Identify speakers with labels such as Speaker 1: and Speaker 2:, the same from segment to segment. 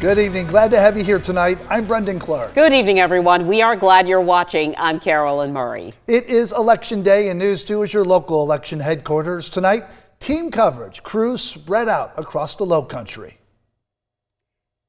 Speaker 1: Good evening. Glad to have you here tonight. I'm Brendan Clark.
Speaker 2: Good evening, everyone. We are glad you're watching. I'm Carolyn Murray.
Speaker 1: It is Election Day, and News 2 is your local election headquarters. Tonight, team coverage, crews spread out across the Lowcountry.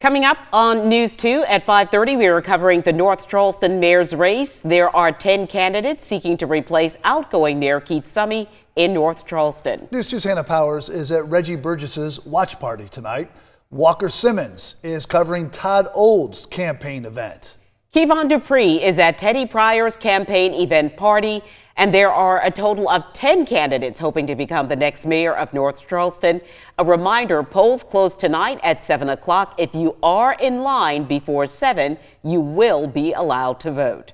Speaker 2: Coming up on News 2 at 5:30, we are covering the North Charleston mayor's race. There are 10 candidates seeking to replace outgoing Mayor Keith Summy in North Charleston.
Speaker 1: News 2's Hannah Powers is at Reggie Burgess's watch party tonight. Walker Simmons is covering Todd Old's campaign event. Kevon
Speaker 2: Dupree is at Teddy Pryor's campaign event party, and there are a total of 10 candidates hoping to become the next mayor of North Charleston. A reminder, polls close tonight at 7 o'clock. If you are in line before 7, you will be allowed to vote.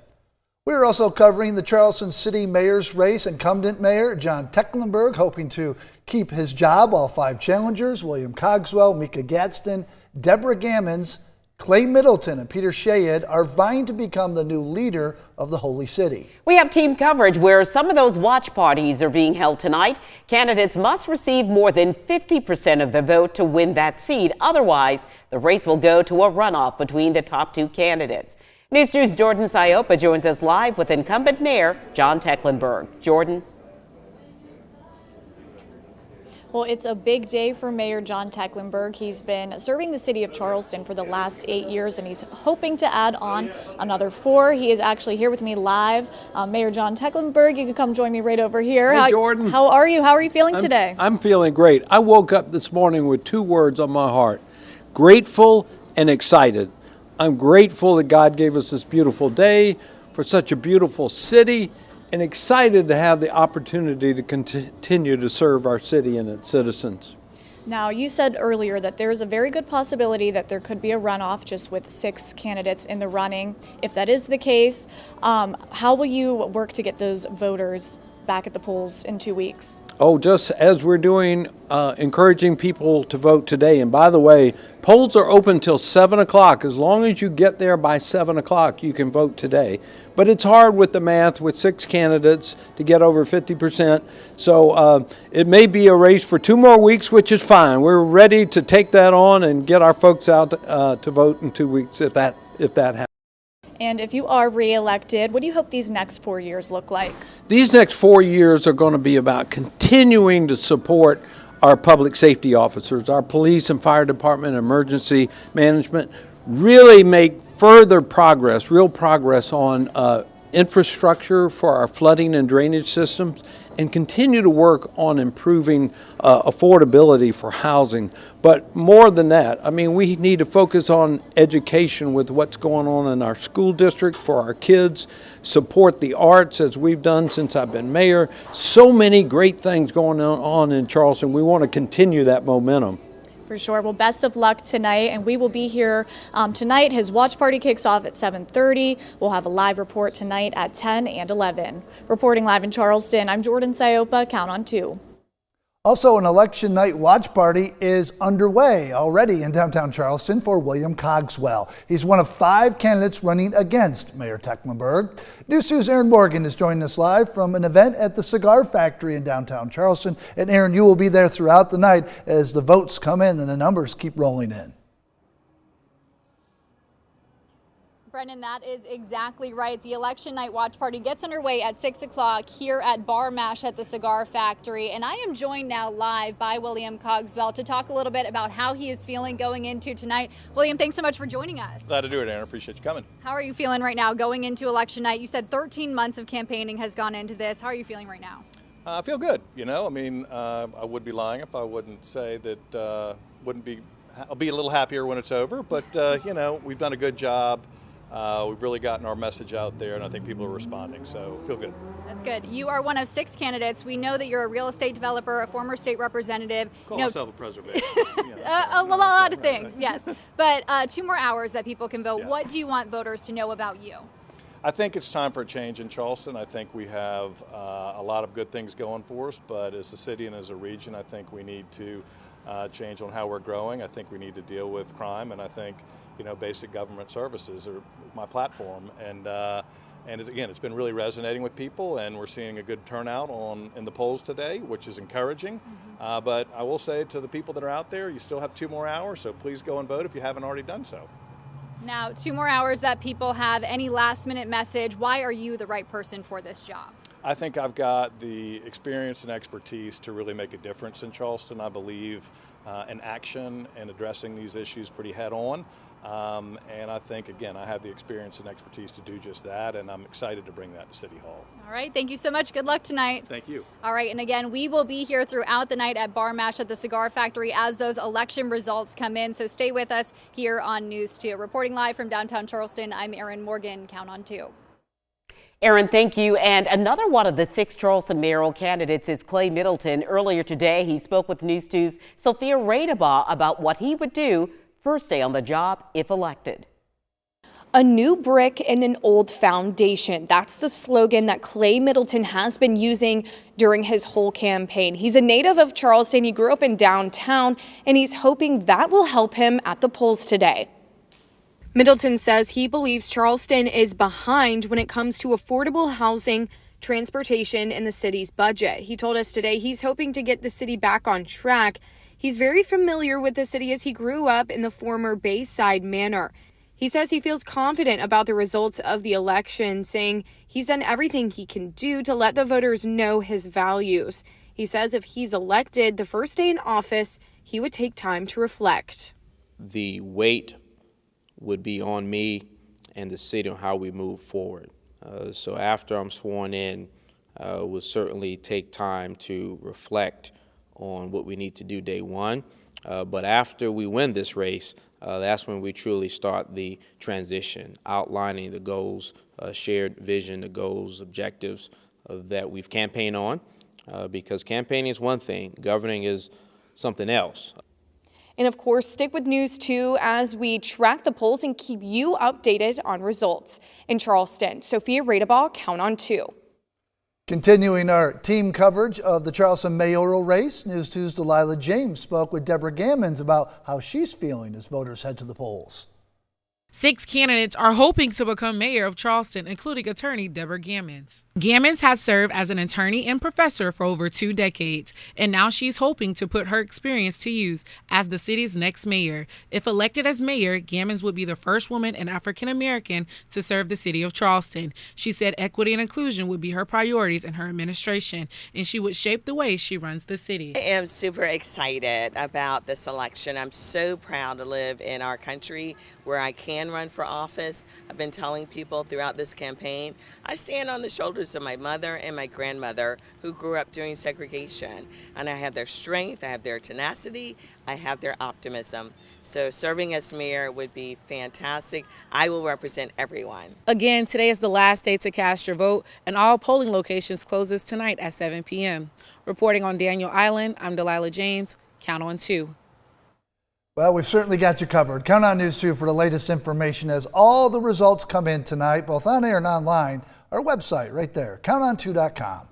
Speaker 1: We're also covering the Charleston City Mayor's race. Incumbent Mayor John Tecklenburg hoping to keep his job. All 5 challengers, William Cogwell, Mika Gadsden, Deborah Gantt, Clay Middleton, and Peter Shayed, are vying to become the new leader of the Holy City.
Speaker 2: We have team coverage where some of those watch parties are being held tonight. Candidates must receive more than 50% of the vote to win that seat. Otherwise, the race will go to a runoff between the top 2 candidates. News 2's Jordan Siopa joins us live with incumbent Mayor John Tecklenburg. Jordan.
Speaker 3: Well, it's a big day for Mayor John Tecklenburg. He's been serving the city of Charleston for the last 8 years, and he's hoping to add on another 4. He is actually here with me live. Mayor John Tecklenburg, you can come join me right over here.
Speaker 4: Hey, Jordan.
Speaker 3: How are you? How are you feeling today?
Speaker 4: I'm feeling great. I woke up this morning with 2 words on my heart: grateful and excited. I'm grateful that God gave us this beautiful day for such a beautiful city, and excited to have the opportunity to continue to serve our city and its citizens.
Speaker 3: Now, you said earlier that there's a very good possibility that there could be a runoff just with 6 candidates in the running. If that is the case, how will you work to get those voters back at the polls in 2 weeks?
Speaker 4: Oh, just as we're doing, encouraging people to vote today. And by the way, polls are open till 7 o'clock. As long as you get there by 7 o'clock, you can vote today. But it's hard with the math with 6 candidates to get over 50%. So it may be a race for 2 more weeks, which is fine. We're ready to take that on and get our folks out to vote in 2 weeks if that happens.
Speaker 3: And if you are reelected, what do you hope these next 4 years look like?
Speaker 4: These next 4 years are going to be about continuing to support our public safety officers, our police and fire department, emergency management, really make further progress, real progress on infrastructure for our flooding and drainage systems, and continue to work on improving affordability for housing. But more than that, I mean, we need to focus on education with what's going on in our school district for our kids, support the arts as we've done since I've been mayor. So many great things going on in Charleston. We want to continue that momentum.
Speaker 3: For sure. Well, best of luck tonight, and we will be here tonight. His watch party kicks off at 7:30. We'll have a live report tonight at 10 and 11. Reporting live in Charleston, I'm Jordan Siopa. Count on 2.
Speaker 1: Also, an election night watch party is underway already in downtown Charleston for William Cogwell. He's one of 5 candidates running against Mayor Tecklenburg. News 2's Aaron Morgan is joining us live from an event at the Cigar Factory in downtown Charleston. And Aaron, you will be there throughout the night as the votes come in and the numbers keep rolling in.
Speaker 5: Brendan, that is exactly right. The election night watch party gets underway at 6 o'clock here at Bar Mash at the Cigar Factory. And I am joined now live by William Cogwell to talk a little bit about how he is feeling going into tonight. William, thanks so much for joining us.
Speaker 6: Glad to do it, Aaron. Appreciate you coming.
Speaker 5: How are you feeling right now going into election night? You said 13 months of campaigning has gone into this. How are you feeling right now?
Speaker 6: I feel good. You know, I mean, I would be lying if I wouldn't say that I'll be a little happier when it's over. But, you know, we've done a good job. We've really gotten our message out there, and I think people are responding, so feel good.
Speaker 5: That's good. You are one of 6 candidates. We know that you're a real estate developer, a former state representative.
Speaker 6: Call myself a preservationist.
Speaker 5: A lot of things, yes. But 2 more hours that people can vote. Yeah. What do you want voters to know about you?
Speaker 6: I think it's time for a change in Charleston. I think we have a lot of good things going for us, but as a city and as a region, I think we need to change on how we're growing. I think we need to deal with crime, and I think, you know, basic government services are my platform. And And again, it's been really resonating with people, and we're seeing a good turnout in the polls today, which is encouraging. But I will say to the people that are out there, you still have 2 more hours, so please go and vote if you haven't already done so.
Speaker 5: Now, 2 more hours that people have. Any last-minute message? Why are you the right person for this job?
Speaker 6: I think I've got the experience and expertise to really make a difference in Charleston. I believe in action and addressing these issues pretty head-on. And I think, again, I have the experience and expertise to do just that, and I'm excited to bring that to City Hall.
Speaker 5: All right, thank you so much. Good luck tonight.
Speaker 6: Thank you.
Speaker 5: All right, and again, we will be here throughout the night at Bar Mash at the Cigar Factory as those election results come in, so stay with us here on News 2. Reporting live from downtown Charleston, I'm Erin Morgan. Count on 2.
Speaker 2: Erin, thank you. And another one of the 6 Charleston mayoral candidates is Clay Middleton. Earlier today, he spoke with News 2's Sophia Radabaugh about what he would do first day on the job if elected.
Speaker 7: A new brick in an old foundation. That's the slogan that Clay Middleton has been using during his whole campaign. He's a native of Charleston. He grew up in downtown, and he's hoping that will help him at the polls today. Middleton says he believes Charleston is behind when it comes to affordable housing, transportation, and the city's budget. He told us today he's hoping to get the city back on track. He's very familiar with the city as he grew up in the former Bayside Manor. He says he feels confident about the results of the election, saying he's done everything he can do to let the voters know his values. He says if he's elected the first day in office, he would take time to reflect.
Speaker 8: The weight would be on me and the city on how we move forward. So after I'm sworn in, we'll certainly take time to reflect on what we need to do day one. But after we win this race, that's when we truly start the transition, outlining the goals, shared vision, the goals, objectives that we've campaigned on. Because campaigning is one thing, governing is something else.
Speaker 7: And of course, stick with News 2 as we track the polls and keep you updated on results. In Charleston, Sophia Radabaugh, Count on 2.
Speaker 1: Continuing our team coverage of the Charleston mayoral race, News 2's Delilah James spoke with Deborah Gantt about how she's feeling as voters head to the polls.
Speaker 9: 6 candidates are hoping to become mayor of Charleston, including attorney Deborah Gantt. Gantt has served as an attorney and professor for over 2 decades, and now she's hoping to put her experience to use as the city's next mayor. If elected as mayor, Gantt would be the first woman and African American to serve the city of Charleston. She said equity and inclusion would be her priorities in her administration, and she would shape the way she runs the city.
Speaker 10: I am super excited about this election. I'm so proud to live in our country where I can run for office. I've been telling people throughout this campaign, I stand on the shoulders of my mother and my grandmother who grew up during segregation. And I have their strength, I have their tenacity, I have their optimism. So serving as mayor would be fantastic. I will represent everyone.
Speaker 9: Again, today is the last day to cast your vote, and all polling locations closes tonight at 7 p.m. Reporting on Daniel Island, I'm Delilah James. Count on 2.
Speaker 1: Well, we've certainly got you covered. Count on News 2 for the latest information as all the results come in tonight, both on air and online. Our website right there, counton2.com.